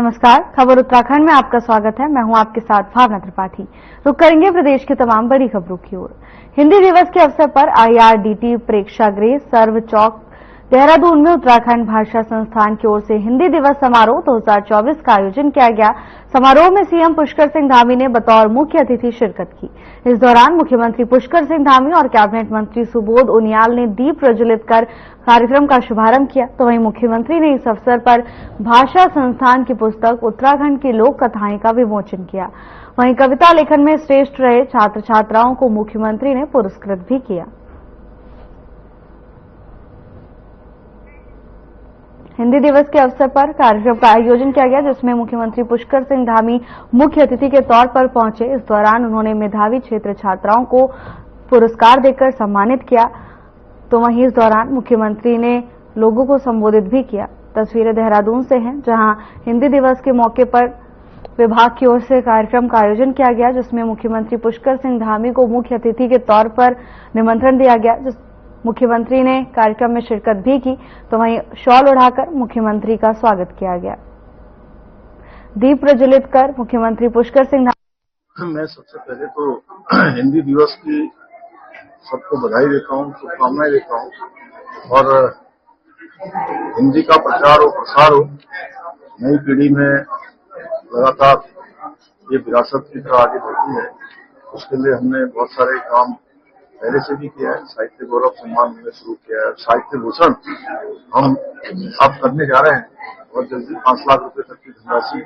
नमस्कार, खबर उत्तराखंड में आपका स्वागत है। मैं हूं आपके साथ भावना त्रिपाठी। रुक करेंगे प्रदेश की तमाम बड़ी खबरों की ओर। हिंदी दिवस के अवसर पर IRDT प्रेक्षागृह सर्व चौक देहरादून में उत्तराखंड भाषा संस्थान की ओर से हिंदी दिवस समारोह 2024 का आयोजन किया गया। समारोह में सीएम पुष्कर सिंह धामी ने बतौर मुख्य अतिथि शिरकत की। इस दौरान मुख्यमंत्री पुष्कर सिंह धामी और कैबिनेट मंत्री सुबोध उनियाल ने दीप प्रज्वलित कर कार्यक्रम का शुभारंभ किया। तो वहीं मुख्यमंत्री ने इस अवसर पर भाषा संस्थान की पुस्तक उत्तराखंड की लोक कथाएं का विमोचन किया। वहीं कविता लेखन में श्रेष्ठ रहे छात्र छात्राओं को मुख्यमंत्री ने पुरस्कृत भी किया। हिंदी दिवस के अवसर पर कार्यक्रम का आयोजन किया गया, जिसमें मुख्यमंत्री पुष्कर सिंह धामी मुख्य अतिथि के तौर पर पहुंचे। इस दौरान उन्होंने मेधावी क्षेत्र छात्राओं को पुरस्कार देकर सम्मानित किया। तो वहीं इस दौरान मुख्यमंत्री ने लोगों को संबोधित भी किया। तस्वीरें देहरादून से हैं, जहां हिंदी दिवस के मौके पर विभाग की ओर से कार्यक्रम का आयोजन किया गया, जिसमें मुख्यमंत्री पुष्कर सिंह धामी को मुख्य अतिथि के तौर पर निमंत्रण दिया गया। मुख्यमंत्री ने कार्यक्रम में शिरकत भी की। तो वहीं शॉल उड़ाकर मुख्यमंत्री का स्वागत किया गया। दीप प्रज्वलित कर मुख्यमंत्री पुष्कर सिंह धामी। मैं सबसे पहले तो हिंदी दिवस की सबको बधाई देता हूँ, शुभकामनाएं देता हूँ और हिंदी का प्रचार और प्रसार हो, नई पीढ़ी में लगातार ये विरासत की तरह आगे बढ़ती है। उसके लिए हमने बहुत सारे काम पहले से भी किया है। साहित्य गौरव सम्मान हमने शुरू किया है। साहित्य भूषण हम अब करने जा रहे हैं और जल्दी 5 लाख रुपए तक की धनराशि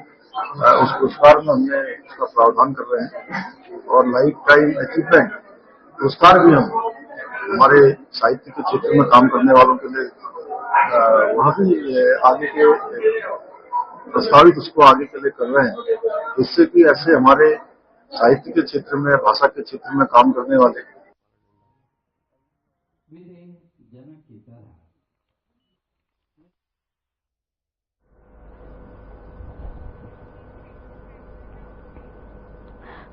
उस पुरस्कार में हमने उसका प्रावधान कर रहे हैं। और लाइफ टाइम अचीवमेंट पुरस्कार भी हम हमारे साहित्य के क्षेत्र में काम करने वालों के लिए वहाँ भी आगे के प्रस्तावित उसको आगे के लिए कर रहे हैं, जिससे कि ऐसे हमारे साहित्य के क्षेत्र में, भाषा के क्षेत्र में काम करने वाले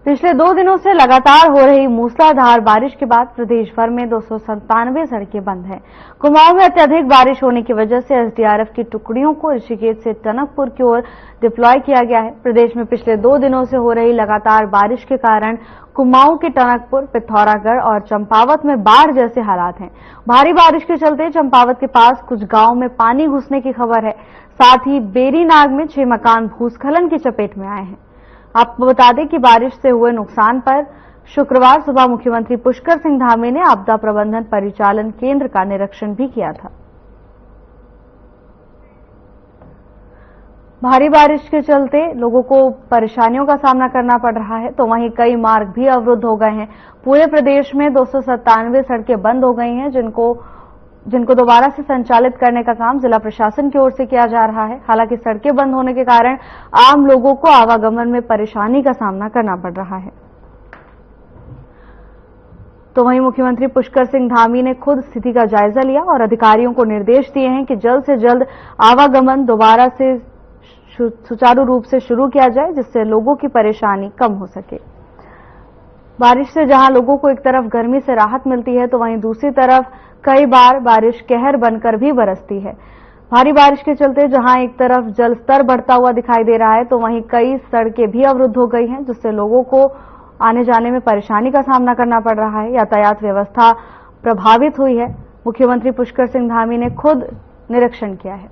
पिछले 2 दिनों से लगातार हो रही मूसलाधार बारिश के बाद प्रदेश भर में 297 सड़कें बंद हैं। कुमाऊं में अत्यधिक बारिश होने की वजह से SDRF की टुकड़ियों को ऋषिकेश से टनकपुर की ओर डिप्लॉय किया गया है। प्रदेश में पिछले 2 दिनों से हो रही लगातार बारिश के कारण कुमाऊं के टनकपुर, पिथौरागढ़ और चंपावत में बाढ़ जैसे हालात हैं। भारी बारिश के चलते चंपावत के पास कुछ गांव में पानी घुसने की खबर है। साथ ही बेरीनाग में 6 मकान भूस्खलन की चपेट में आए हैं। आपको बता दें कि बारिश से हुए नुकसान पर शुक्रवार सुबह मुख्यमंत्री पुष्कर सिंह धामी ने आपदा प्रबंधन परिचालन केंद्र का निरीक्षण भी किया था। भारी बारिश के चलते लोगों को परेशानियों का सामना करना पड़ रहा है। तो वहीं कई मार्ग भी अवरुद्ध हो गए हैं। पूरे प्रदेश में 297 सड़कें बंद हो गई हैं, जिनको दोबारा से संचालित करने का काम जिला प्रशासन की ओर से किया जा रहा है। हालांकि सड़कें बंद होने के कारण आम लोगों को आवागमन में परेशानी का सामना करना पड़ रहा है। तो वहीं मुख्यमंत्री पुष्कर सिंह धामी ने खुद स्थिति का जायजा लिया और अधिकारियों को निर्देश दिए हैं कि जल्द से जल्द आवागमन दोबारा से सुचारू रूप से शुरू किया जाए, जिससे लोगों की परेशानी कम हो सके। बारिश से जहां लोगों को एक तरफ गर्मी से राहत मिलती है, तो वहीं दूसरी तरफ कई बार बारिश कहर बनकर भी बरसती है। भारी बारिश के चलते जहां एक तरफ जल स्तर बढ़ता हुआ दिखाई दे रहा है, तो वहीं कई सड़कें भी अवरुद्ध हो गई हैं, जिससे लोगों को आने जाने में परेशानी का सामना करना पड़ रहा है। यातायात व्यवस्था प्रभावित हुई है। मुख्यमंत्री पुष्कर सिंह धामी ने खुद निरीक्षण किया है।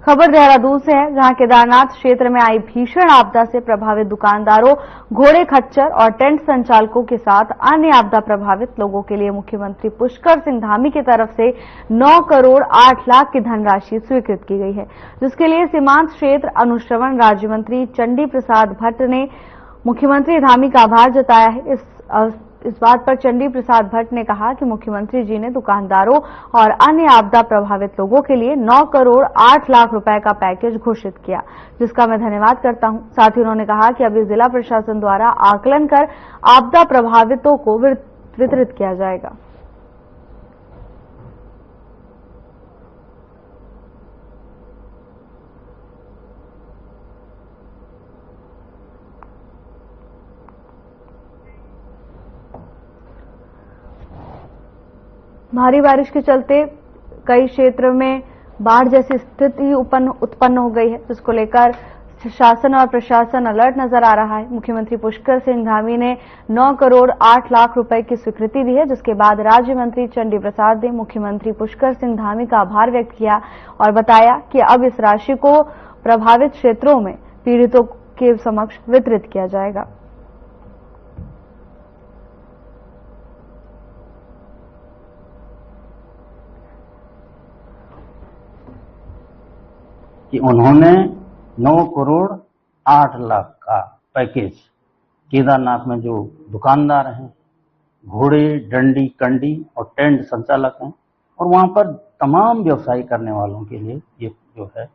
खबर देहरादून से है, जहां केदारनाथ क्षेत्र में आई भीषण आपदा से प्रभावित दुकानदारों, घोड़े खच्चर और टेंट संचालकों के साथ अन्य आपदा प्रभावित लोगों के लिए मुख्यमंत्री पुष्कर सिंह धामी की तरफ से 9 करोड़ 8 लाख की धनराशि स्वीकृत की गई है, जिसके लिए सीमांत क्षेत्र अनुश्रवण राज्य मंत्री चंडी प्रसाद भट्ट ने मुख्यमंत्री धामी का आभार जताया है। इस बात पर चंडी प्रसाद भट्ट ने कहा कि मुख्यमंत्री जी ने दुकानदारों और अन्य आपदा प्रभावित लोगों के लिए 9 करोड़ 8 लाख रुपए का पैकेज घोषित किया, जिसका मैं धन्यवाद करता हूं। साथ ही उन्होंने कहा कि अभी जिला प्रशासन द्वारा आकलन कर आपदा प्रभावितों को वितरित किया जाएगा। भारी बारिश के चलते कई क्षेत्र में बाढ़ जैसी स्थिति उत्पन्न हो गई है, जिसको लेकर शासन और प्रशासन अलर्ट नजर आ रहा है। मुख्यमंत्री पुष्कर सिंह धामी ने 9 करोड़ 8 लाख रुपए की स्वीकृति दी है, जिसके बाद राज्य मंत्री चंडी प्रसाद ने मुख्यमंत्री पुष्कर सिंह धामी का आभार व्यक्त किया और बताया कि अब इस राशि को प्रभावित क्षेत्रों में पीड़ितों के समक्ष वितरित किया जाएगा। कि उन्होंने 9 करोड़ 8 लाख का पैकेज केदारनाथ में जो दुकानदार हैं, घोड़े, डंडी, कंडी और टेंट संचालक हैं और वहां पर तमाम व्यवसाय करने वालों के लिए ये जो है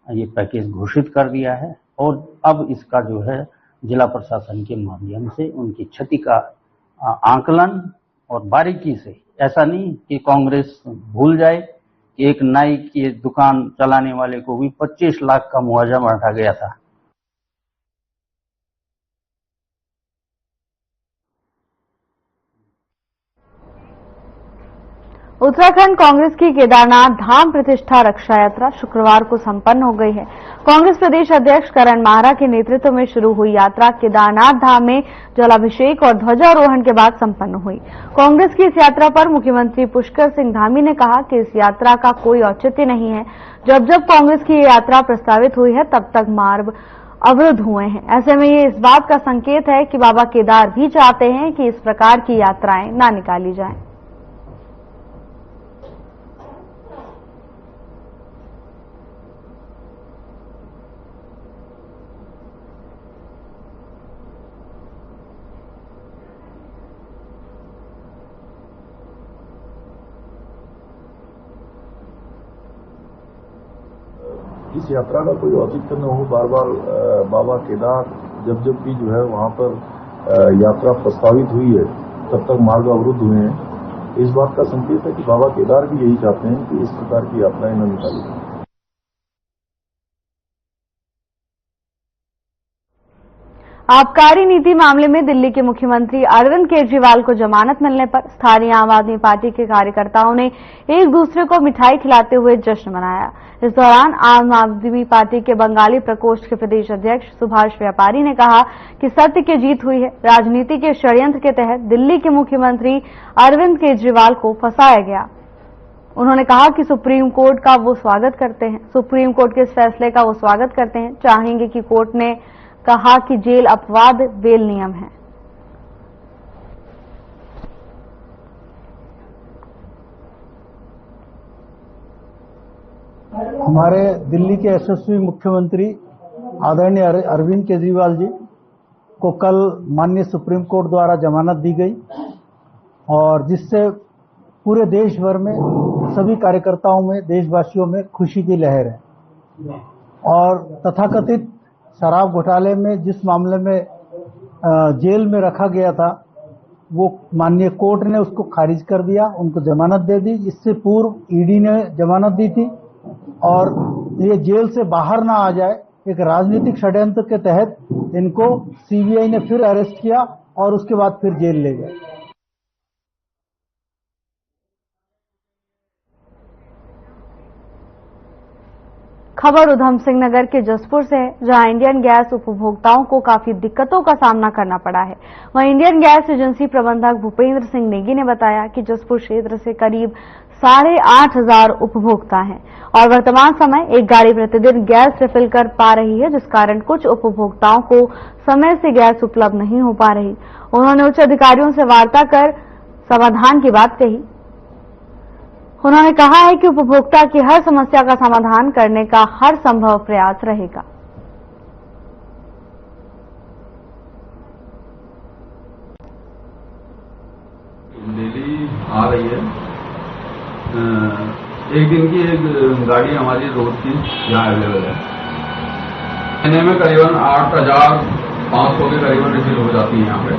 ये पैकेज घोषित कर दिया है। और अब इसका जो है जिला प्रशासन के माध्यम से उनकी क्षति का आकलन और बारीकी से, ऐसा नहीं कि कांग्रेस भूल जाए कि एक नाई की दुकान चलाने वाले को भी 25 लाख का मुआवजा बांटा गया था। उत्तराखंड कांग्रेस की केदारनाथ धाम प्रतिष्ठा रक्षा यात्रा शुक्रवार को संपन्न हो गई है। कांग्रेस प्रदेश अध्यक्ष करण माहरा के नेतृत्व में शुरू हुई यात्रा केदारनाथ धाम में जलाभिषेक और ध्वजारोहण के बाद संपन्न हुई। कांग्रेस की इस यात्रा पर मुख्यमंत्री पुष्कर सिंह धामी ने कहा कि इस यात्रा का कोई औचित्य नहीं है। जब जब कांग्रेस की ये यात्रा प्रस्तावित हुई है, तब तक मार्ग अवरुद्ध हुए हैं। ऐसे में ये इस बात का संकेत है कि बाबा केदार भी चाहते हैं कि इस प्रकार की यात्राएं न निकाली जाएं। इस यात्रा का कोई औचित्य न हो। बार बार बाबा केदार जब भी जो है वहां पर यात्रा प्रस्तावित हुई है, तब तक मार्ग अवरुद्ध हुए हैं। इस बात का संकेत है कि बाबा केदार भी यही चाहते हैं कि इस प्रकार की यात्राएं न निकाली जाए। आबकारी नीति मामले में दिल्ली के मुख्यमंत्री अरविंद केजरीवाल को जमानत मिलने पर स्थानीय आम आदमी पार्टी के कार्यकर्ताओं ने एक दूसरे को मिठाई खिलाते हुए जश्न मनाया। इस दौरान आम आदमी पार्टी के बंगाली प्रकोष्ठ के प्रदेश अध्यक्ष सुभाष व्यापारी ने कहा कि सत्य की जीत हुई है। राजनीति के षड्यंत्र के तहत दिल्ली के मुख्यमंत्री अरविंद केजरीवाल को फंसाया गया। उन्होंने कहा कि सुप्रीम कोर्ट का वो स्वागत करते हैं, सुप्रीम कोर्ट के इस फैसले का वो स्वागत करते हैं, चाहेंगे कि कोर्ट ने कहा कि जेल अपवाद बेल नियम है। हमारे दिल्ली के यशस्वी मुख्यमंत्री आदरणीय अरविंद केजरीवाल जी को कल माननीय सुप्रीम कोर्ट द्वारा जमानत दी गई और जिससे पूरे देश भर में सभी कार्यकर्ताओं में, देशवासियों में खुशी की लहर है। और तथाकथित शराब घोटाले में जिस मामले में जेल में रखा गया था, वो माननीय कोर्ट ने उसको खारिज कर दिया, उनको जमानत दे दी। इससे पूर्व ईडी ने जमानत दी थी और ये जेल से बाहर ना आ जाए, एक राजनीतिक षड्यंत्र के तहत इनको सीबीआई ने फिर अरेस्ट किया और उसके बाद फिर जेल ले गए। खबर उधम सिंह नगर के जसपुर से है, जहां इंडियन गैस उपभोक्ताओं को काफी दिक्कतों का सामना करना पड़ा है। वहीं इंडियन गैस एजेंसी प्रबंधक भूपेंद्र सिंह नेगी ने बताया कि जसपुर क्षेत्र से करीब 8,500 उपभोक्ता हैं और वर्तमान समय एक गाड़ी प्रतिदिन गैस रिफिल कर पा रही है, जिस कारण कुछ उपभोक्ताओं को समय से गैस उपलब्ध नहीं हो पा रही। उन्होंने उच्च अधिकारियों से वार्ता कर समाधान की बात कही। उन्होंने कहा है कि उपभोक्ता की हर समस्या का समाधान करने का हर संभव प्रयास रहेगा। डेली आ रही है, एक दिन की एक गाड़ी हमारी रोज की यहाँ अवेलेबल है। महीने में करीबन 8,500 के करीबन रिफिल हो जाती है यहाँ पे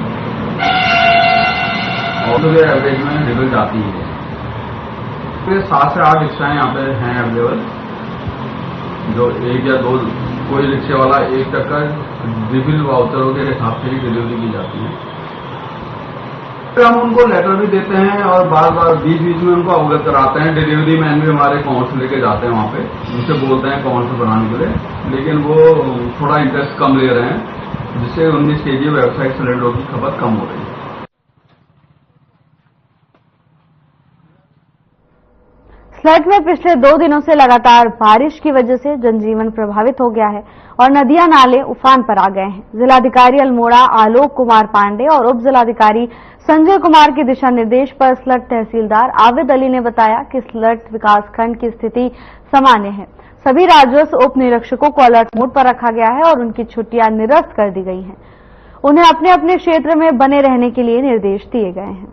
और एवरेज में रिफिल जाती है। 7 से 8 रिक्शाएं यहाँ पे हैं अवेलेबल, जो एक या दो कोई रिक्शे वाला एक टक्कर रिफिल वाउचरों के हिसाब से ही डिलीवरी की जाती है। फिर हम उनको लेटर भी देते हैं और बार बार बीच बीच में उनको अवगत कराते हैं। डिलीवरी मैन भी हमारे अकाउंट लेके जाते हैं वहाँ पे, उनसे बोलते हैं अकाउंट बनाने के लिए, लेकिन वो थोड़ा इंटरेस्ट कम ले रहे हैं, जिससे 19 kg व्यावसायिक सिलेंडरों की खपत कम हो रही है। स्लट में पिछले 2 दिनों से लगातार बारिश की वजह से जनजीवन प्रभावित हो गया है और नदियां नाले उफान पर आ गए हैं। जिलाधिकारी अल्मोड़ा आलोक कुमार पांडे और उप जिलाधिकारी संजय कुमार के दिशा निर्देश पर स्लट तहसीलदार आविद अली ने बताया कि स्लट विकासखंड की स्थिति सामान्य है। सभी राजस्व उप निरीक्षकों को अलर्ट मोड पर रखा गया है और उनकी छुट्टियां निरस्त कर दी गई हैं। उन्हें अपने अपने क्षेत्र में बने रहने के लिए निर्देश दिए गए हैं।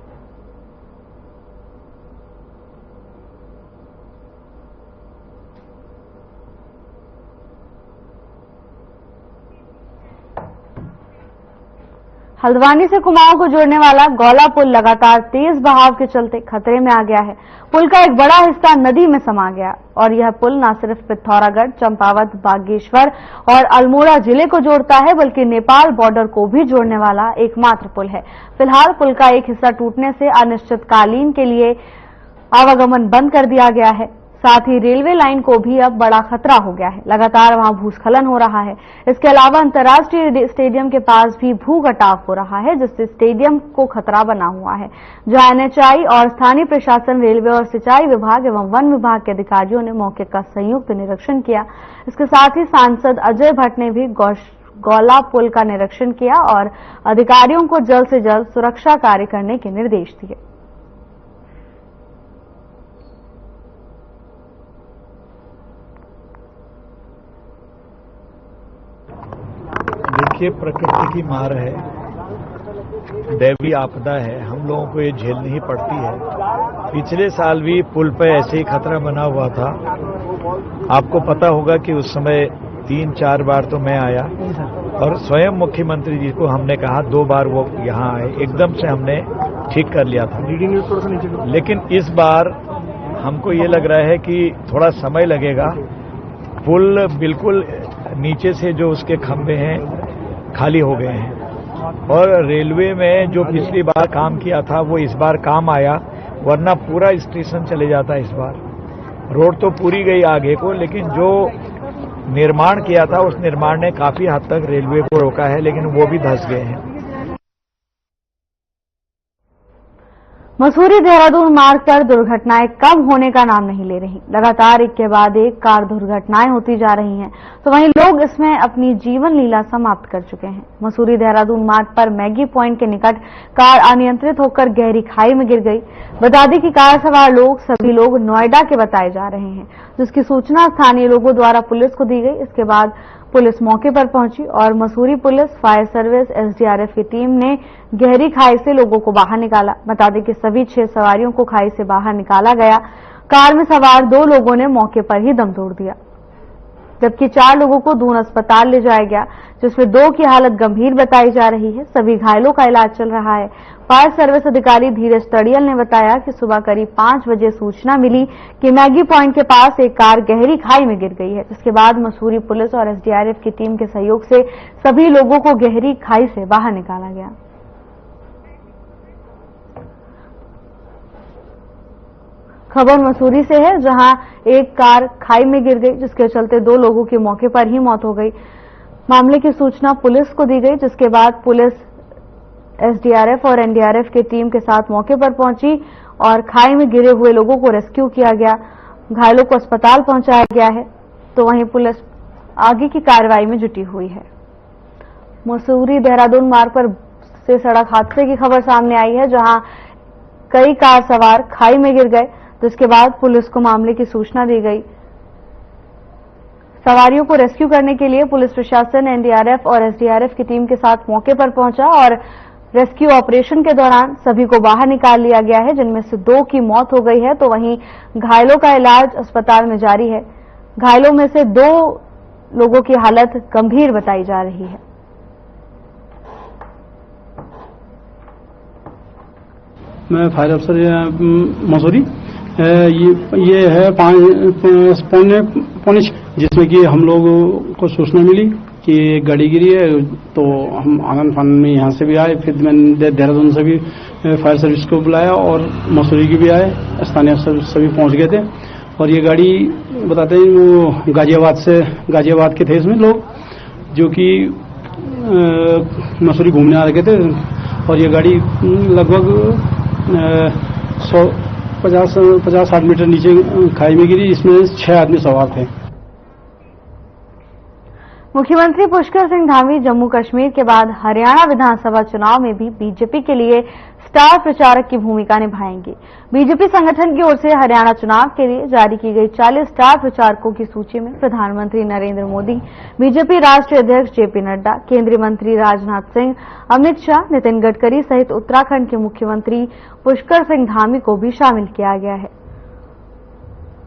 हल्द्वानी से कुमाऊं को जोड़ने वाला गौला पुल लगातार तेज बहाव के चलते खतरे में आ गया है। पुल का एक बड़ा हिस्सा नदी में समा गया और यह पुल न सिर्फ पिथौरागढ़, चंपावत, बागेश्वर और अल्मोड़ा जिले को जोड़ता है, बल्कि नेपाल बॉर्डर को भी जोड़ने वाला एकमात्र पुल है। फिलहाल पुल का एक हिस्सा टूटने से अनिश्चितकालीन के लिए आवागमन बंद कर दिया गया है। साथ ही रेलवे लाइन को भी अब बड़ा खतरा हो गया है। लगातार वहां भूस्खलन हो रहा है। इसके अलावा अंतर्राष्ट्रीय स्टेडियम के पास भी भूकटाव हो रहा है, जिससे स्टेडियम को खतरा बना हुआ है, जहां NHI और स्थानीय प्रशासन, रेलवे और सिंचाई विभाग एवं वन विभाग के अधिकारियों ने मौके का संयुक्त निरीक्षण किया। इसके साथ ही सांसद अजय भट्ट ने भी गौला पुल का निरीक्षण किया और अधिकारियों को जल्द से जल्द सुरक्षा कार्य करने के निर्देश दिए। देखिए, प्रकृति की मार है, दैवीय आपदा है, हम लोगों को ये झेलनी ही पड़ती है। पिछले साल भी पुल पर ऐसे ही खतरा बना हुआ था। आपको पता होगा कि उस समय 3-4 बार तो मैं आया और स्वयं मुख्यमंत्री जी को हमने कहा, 2 बार वो यहाँ आए, एकदम से हमने ठीक कर लिया था। लेकिन इस बार हमको ये लग रहा है कि थोड़ा समय लगेगा। पुल बिल्कुल नीचे से जो उसके खंभे हैं खाली हो गए हैं और रेलवे में जो पिछली बार काम किया था वो इस बार काम आया, वरना पूरा स्टेशन चले जाता इस बार। रोड तो पूरी गई आगे को, लेकिन जो निर्माण किया था उस निर्माण ने काफी हद तक रेलवे को रोका है, लेकिन वो भी धंस गए हैं। मसूरी देहरादून मार्ग पर दुर्घटनाएं कम होने का नाम नहीं ले रही। लगातार एक के बाद एक कार दुर्घटनाएं होती जा रही हैं, तो वहीं लोग इसमें अपनी जीवन लीला समाप्त कर चुके हैं। मसूरी देहरादून मार्ग पर मैगी पॉइंट के निकट कार अनियंत्रित होकर गहरी खाई में गिर गई। बता दें कि कार सवार सभी लोग नोएडा के बताए जा रहे हैं, जिसकी सूचना स्थानीय लोगों द्वारा पुलिस को दी गई। इसके बाद पुलिस मौके पर पहुंची और Mussoorie police, fire service, SDRF की टीम ने गहरी खाई से लोगों को बाहर निकाला। बता दें कि सभी 6 सवारियों को खाई से बाहर निकाला गया। कार में सवार 2 लोगों ने मौके पर ही दम तोड़ दिया, जबकि 4 लोगों को दून अस्पताल ले जाया गया, जिसमें 2 की हालत गंभीर बताई जा रही है। सभी घायलों का इलाज चल रहा है। फायर सर्विस अधिकारी धीरज तड़ियल ने बताया कि सुबह करीब 5 बजे सूचना मिली कि मैगी पॉइंट के पास एक कार गहरी खाई में गिर गई है, जिसके बाद मसूरी पुलिस और SDRF की टीम के सहयोग से सभी लोगों को गहरी खाई से बाहर निकाला गया। खबर मसूरी से है, जहां एक कार खाई में गिर गई, जिसके चलते 2 लोगों की मौके पर ही मौत हो गई। मामले की सूचना पुलिस को दी गई, जिसके बाद पुलिस, SDRF और NDRF की टीम के साथ मौके पर पहुंची और खाई में गिरे हुए लोगों को रेस्क्यू किया गया। घायलों को अस्पताल पहुंचाया गया है, तो वहीं पुलिस आगे की कार्रवाई में जुटी हुई है। मसूरी देहरादून मार्ग पर से सड़क हादसे की खबर सामने आई है, जहां कई कार सवार खाई में गिर गए, जिसके बाद पुलिस को मामले की सूचना दी गई। सवारियों को रेस्क्यू करने के लिए पुलिस प्रशासन, NDRF और SDRF की टीम के साथ मौके पर पहुंचा और रेस्क्यू ऑपरेशन के दौरान सभी को बाहर निकाल लिया गया है, जिनमें से 2 की मौत हो गई है, तो वहीं घायलों का इलाज अस्पताल में जारी है। घायलों में से 2 लोगों की हालत गंभीर बताई जा रही है। मैं फायर अफसर मसूरी, ये है पौने, जिसमें कि हम लोग को सूचना मिली कि एक गाड़ी गिरी है, तो हम आंगन फान में यहाँ से भी आए, फिर मैंने देहरादून से भी फायर सर्विस को बुलाया और मसूरी की भी आए, स्थानीय सभी पहुंच गए थे। और ये गाड़ी बताते हैं वो गाजियाबाद के थे इसमें लोग, जो कि मसूरी घूमने आ रहे थे। और ये गाड़ी लगभग 50-60 मीटर नीचे खाई में गिरी, इसमें 6 आदमी सवार थे। मुख्यमंत्री पुष्कर सिंह धामी जम्मू कश्मीर के बाद हरियाणा विधानसभा चुनाव में भी बीजेपी के लिए स्टार प्रचारक की भूमिका निभाएंगे। बीजेपी संगठन की ओर से हरियाणा चुनाव के लिए जारी की गई 40 स्टार प्रचारकों की सूची में प्रधानमंत्री नरेंद्र मोदी, बीजेपी राष्ट्रीय अध्यक्ष जेपी नड्डा, केंद्रीय मंत्री राजनाथ सिंह, अमित शाह, नितिन गडकरी सहित उत्तराखंड के मुख्यमंत्री पुष्कर सिंह धामी को भी शामिल किया गया है।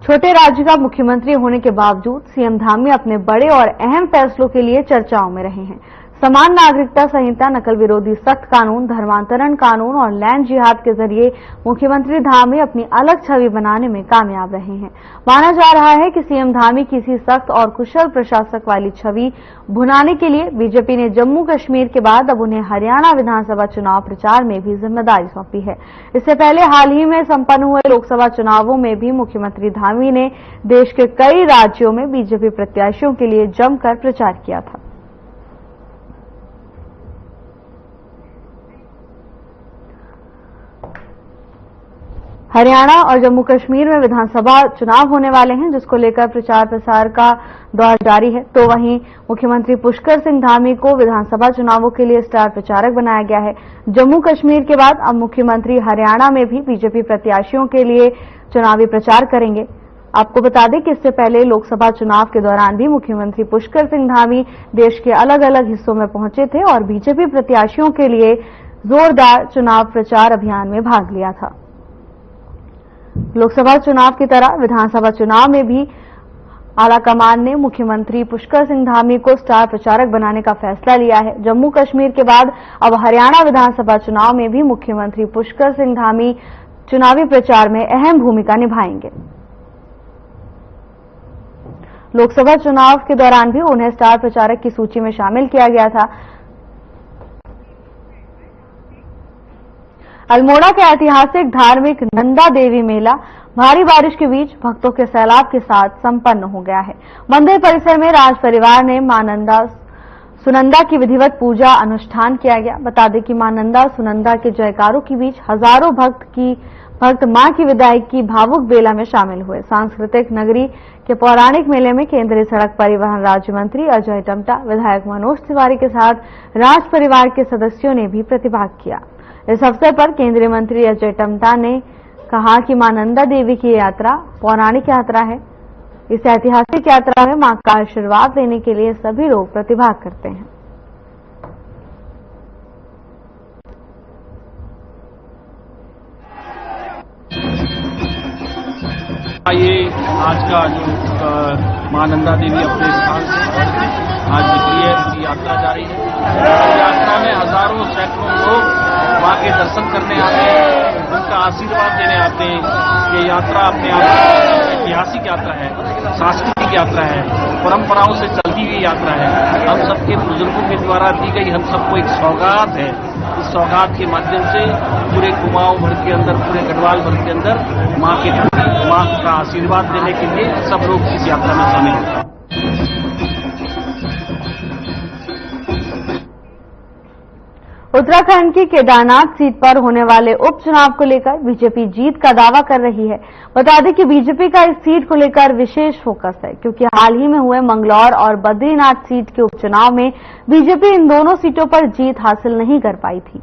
छोटे राज्य का मुख्यमंत्री होने के बावजूद सीएम धामी अपने बड़े और अहम फैसलों के लिए चर्चाओं में रहे हैं। समान नागरिकता संहिता, नकल विरोधी सख्त कानून, धर्मांतरण कानून और लैंड जिहाद के जरिए मुख्यमंत्री धामी अपनी अलग छवि बनाने में कामयाब रहे हैं। माना जा रहा है कि सीएम धामी किसी सख्त और कुशल प्रशासक वाली छवि बुनाने के लिए बीजेपी ने जम्मू कश्मीर के बाद अब उन्हें हरियाणा विधानसभा चुनाव प्रचार में भी जिम्मेदारी सौंपी है। इससे पहले हाल ही में संपन्न हुए लोकसभा चुनावों में भी मुख्यमंत्री धामी ने देश के कई राज्यों में बीजेपी प्रत्याशियों के लिए जमकर प्रचार किया था। हरियाणा और जम्मू कश्मीर में विधानसभा चुनाव होने वाले हैं, जिसको लेकर प्रचार प्रसार का दौर जारी है। तो वहीं मुख्यमंत्री पुष्कर सिंह धामी को विधानसभा चुनावों के लिए स्टार प्रचारक बनाया गया है। जम्मू कश्मीर के बाद अब मुख्यमंत्री हरियाणा में भी बीजेपी प्रत्याशियों के लिए चुनावी प्रचार करेंगे। आपको बता दें कि इससे पहले लोकसभा चुनाव के दौरान भी मुख्यमंत्री पुष्कर सिंह धामी देश के अलग अलग हिस्सों में पहुंचे थे और बीजेपी प्रत्याशियों के लिए जोरदार चुनाव प्रचार अभियान में भाग लिया था। लोकसभा चुनाव की तरह विधानसभा चुनाव में भी आलाकमान ने मुख्यमंत्री पुष्कर सिंह धामी को स्टार प्रचारक बनाने का फैसला लिया है। जम्मू कश्मीर के बाद अब हरियाणा विधानसभा चुनाव में भी मुख्यमंत्री पुष्कर सिंह धामी चुनावी प्रचार में अहम भूमिका निभाएंगे। लोकसभा चुनाव के दौरान भी उन्हें स्टार प्रचारक की सूची में शामिल किया गया था। अल्मोड़ा के ऐतिहासिक धार्मिक नंदा देवी मेला भारी बारिश के बीच भक्तों के सैलाब के साथ संपन्न हो गया है। मंदिर परिसर में राज परिवार ने मां नंदा सुनंदा की विधिवत पूजा अनुष्ठान किया गया। बता दें कि मां नंदा सुनंदा के जयकारों के बीच हजारों भक्त मां की विदाई की भावुक बेला में शामिल हुए। सांस्कृतिक नगरी के पौराणिक मेले में केंद्रीय सड़क परिवहन राज्य मंत्री अजय टम्टा, विधायक मनोज तिवारी के साथ राज परिवार के सदस्यों ने भी प्रतिभाग किया। इस अवसर पर केंद्रीय मंत्री अजय टम्टा ने कहा कि मां नंदा देवी की यात्रा पौराणिक यात्रा है। इस ऐतिहासिक यात्रा में मां का आशीर्वाद लेने के लिए सभी लोग प्रतिभाग करते हैं। ये आज का जो मां नंदा देवी अपने स्थान से आज निकली है, उनकी यात्रा जारी है। यात्रा में हजारों सैकड़ों लोग मां के दर्शन करने आते हैं, उनका आशीर्वाद देने आते हैं। ये यात्रा अपने आप में ऐतिहासिक यात्रा है, सांस्कृतिक यात्रा है, परंपराओं से चलती हुई यात्रा है। हम सबके बुजुर्गों के द्वारा दी गई हम सबको एक सौगात है। इस सौगात के माध्यम से पूरे कुमाऊं भर के अंदर, पूरे गढ़वाल भर के अंदर मां का आशीर्वाद देने के लिए सब लोग इस यात्रा में शामिल होते हैं। उत्तराखंड की केदारनाथ सीट पर होने वाले उपचुनाव को लेकर बीजेपी जीत का दावा कर रही है। बता दें कि बीजेपी का इस सीट को लेकर विशेष फोकस है, क्योंकि हाल ही में हुए मंगलौर और बद्रीनाथ सीट के उपचुनाव में बीजेपी इन दोनों सीटों पर जीत हासिल नहीं कर पाई थी।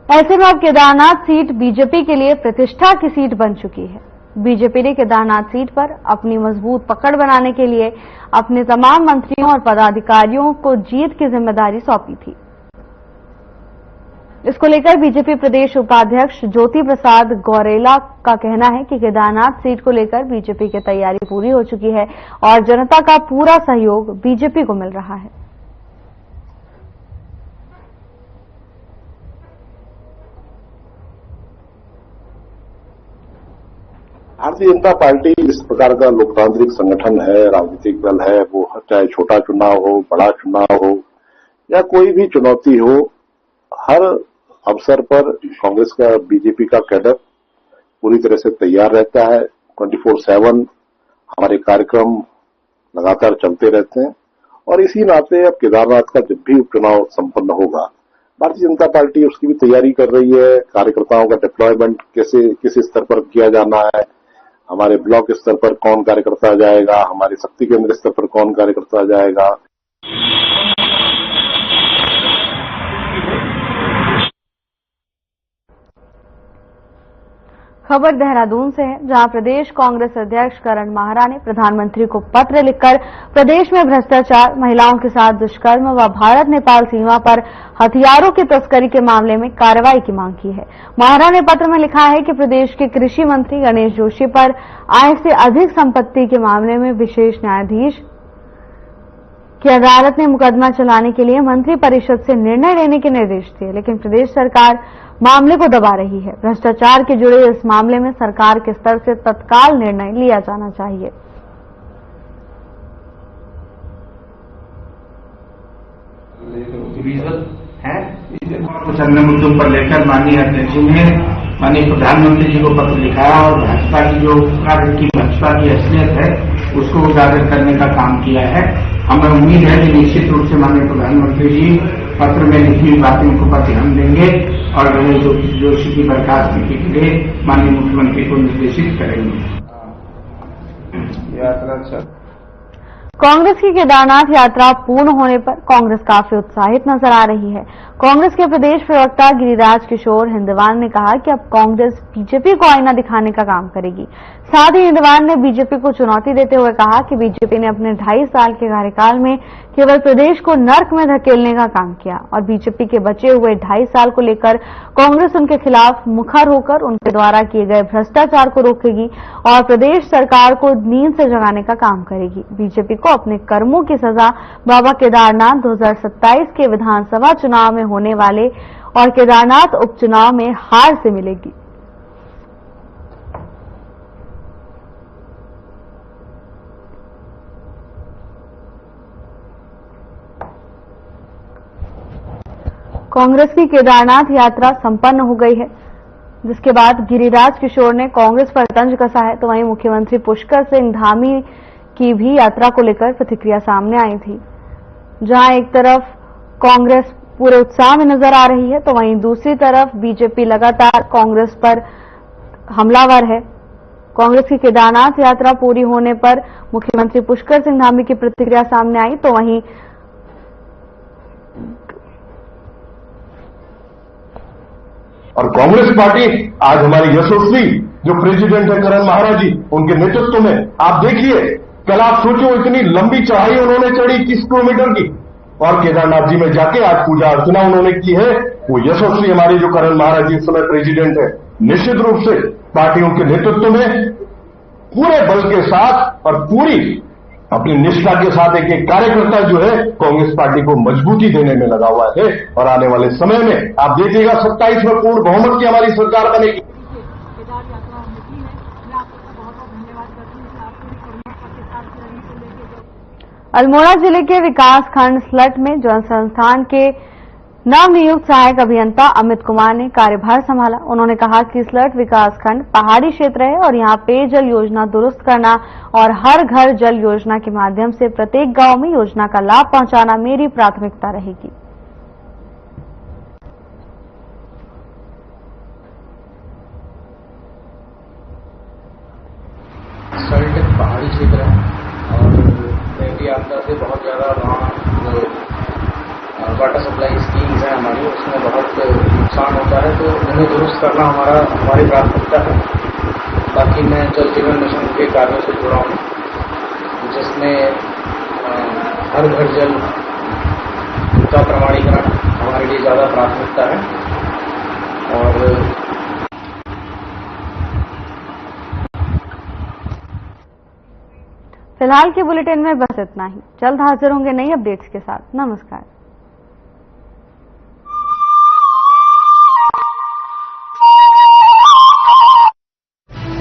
ऐसे में अब केदारनाथ सीट बीजेपी के लिए प्रतिष्ठा की सीट बन चुकी है। बीजेपी ने केदारनाथ सीट पर अपनी मजबूत पकड़ बनाने के लिए अपने तमाम मंत्रियों और पदाधिकारियों को जीत की जिम्मेदारी सौंपी थी। इसको लेकर बीजेपी प्रदेश उपाध्यक्ष ज्योति प्रसाद गौरेला का कहना है कि केदारनाथ सीट को लेकर बीजेपी की तैयारी पूरी हो चुकी है और जनता का पूरा सहयोग बीजेपी को मिल रहा है। भारतीय जनता पार्टी इस प्रकार का लोकतांत्रिक संगठन है, राजनीतिक दल है, वो चाहे छोटा चुनाव हो, बड़ा चुनाव हो या कोई भी चुनौती हो, हर अवसर पर कांग्रेस का बीजेपी का कैडर पूरी तरह से तैयार रहता है। 24/7 हमारे कार्यक्रम लगातार चलते रहते हैं और इसी नाते अब केदारनाथ का जब भी उपचुनाव संपन्न होगा, भारतीय जनता पार्टी उसकी भी तैयारी कर रही है। कार्यकर्ताओं का डिप्लॉयमेंट किस स्तर पर किया जाना है, हमारे ब्लॉक स्तर पर कौन कार्यकर्ता जाएगा, हमारे शक्ति केंद्र स्तर पर कौन कार्यकर्ता जाएगा। खबर देहरादून से है, जहां प्रदेश कांग्रेस अध्यक्ष करण माहरा ने प्रधानमंत्री को पत्र लिखकर प्रदेश में भ्रष्टाचार, महिलाओं के साथ दुष्कर्म व भारत नेपाल सीमा पर हथियारों की तस्करी के मामले में कार्रवाई की मांग की है। माहरा ने पत्र में लिखा है कि प्रदेश के कृषि मंत्री गणेश जोशी पर आय से अधिक संपत्ति के मामले में विशेष न्यायाधीश की अदालत ने मुकदमा चलाने के लिए मंत्री परिषद से निर्णय लेने के निर्देश दिए, लेकिन प्रदेश सरकार मामले को दबा रही है। भ्रष्टाचार के जुड़े इस मामले में सरकार के स्तर से तत्काल निर्णय लिया जाना चाहिए। है कुछ अन्य मुद्दों पर लेकर माननीय अध्यक्ष जी ने माननीय प्रधानमंत्री जी को पत्र लिखा है और भाजपा की जो भाजपा की असलियत है उसको उजागर करने का काम किया है। हमें उम्मीद है कि निश्चित रूप से माननीय प्रधानमंत्री जी पत्र में लिखी हुई बातों पर ध्यान देंगे और गणेश जोशी की बर्खास्तगी के लिए माननीय मुख्यमंत्री को निर्देशित करेंगे। कांग्रेस की केदारनाथ यात्रा पूर्ण होने पर कांग्रेस काफी उत्साहित नजर आ रही है। कांग्रेस के प्रदेश प्रवक्ता गिरिराज किशोर हिंदवान ने कहा कि अब कांग्रेस बीजेपी को आईना दिखाने का काम करेगी। साथ ही हिंदवान ने बीजेपी को चुनौती देते हुए कहा कि बीजेपी ने अपने 2.5 साल के कार्यकाल में केवल प्रदेश को नर्क में धकेलने का काम किया और बीजेपी के बचे हुए 2.5 साल को लेकर कांग्रेस उनके खिलाफ मुखर होकर उनके द्वारा किए गए भ्रष्टाचार को रोकेगी और प्रदेश सरकार को नींद से जगाने का काम करेगी। बीजेपी को अपने कर्मों की सजा बाबा केदारनाथ 2027 के विधानसभा चुनाव में होने वाले और केदारनाथ उपचुनाव में हार से मिलेगी। कांग्रेस की केदारनाथ यात्रा संपन्न हो गई है, जिसके बाद गिरिराज किशोर ने कांग्रेस पर तंज कसा है, तो वहीं मुख्यमंत्री पुष्कर सिंह धामी की भी यात्रा को लेकर प्रतिक्रिया सामने आई थी। जहां एक तरफ कांग्रेस पूरे उत्साह में नजर आ रही है, तो वहीं दूसरी तरफ बीजेपी लगातार कांग्रेस पर हमलावर है। कांग्रेस की केदारनाथ यात्रा पूरी होने पर मुख्यमंत्री पुष्कर सिंह धामी की प्रतिक्रिया सामने आई, तो वहीं और कांग्रेस पार्टी आज हमारी यशस्वी जो प्रेसिडेंट है करण माहरा जी, उनके नेतृत्व में आप देखिए, कल आप सोचो इतनी लंबी चढ़ाई उन्होंने चढ़ी 30 किलोमीटर की और केदारनाथ जी में जाके आज पूजा अर्चना उन्होंने की है। वो यशस्वी हमारे जो करण माहरा जी इस समय प्रेसिडेंट है, निश्चित रूप से पार्टी उनके नेतृत्व में पूरे बल के साथ और पूरी अपनी निष्ठा के साथ एक कार्यकर्ता जो है कांग्रेस पार्टी को मजबूती देने में लगा हुआ है और आने वाले समय में आप देखिएगा 27 में पूर्ण बहुमत की हमारी सरकार बनेगी। अल्मोड़ा जिले के विकास खंड स्लट में जल संस्थान के नवनियुक्त सहायक अभियंता अमित कुमार ने कार्यभार संभाला। उन्होंने कहा कि स्लट विकास खंड पहाड़ी क्षेत्र है और यहां पेयजल योजना दुरुस्त करना और हर घर जल योजना के माध्यम से प्रत्येक गांव में योजना का लाभ पहुंचाना मेरी प्राथमिकता रहेगी। स्लट एक पहाड़ी क्षेत्र है और दैवीय आपदा से बहुत ज्यादा वहाँ वाटर सप्लाई स्कीम्स है हमारी, उसमें बहुत नुकसान होता है, तो उन्हें दुरुस्त करना हमारी प्राथमिकता है। बाकी मैं जल जीवन मिशन के कार्यों से जुड़ा हूँ, जिसमें हर घर जल का प्रमाणीकरण हमारे लिए ज़्यादा प्राथमिकता है। और फिलहाल के बुलेटिन में बस इतना ही। जल्द हाजिर होंगे नई अपडेट्स के साथ। नमस्कार।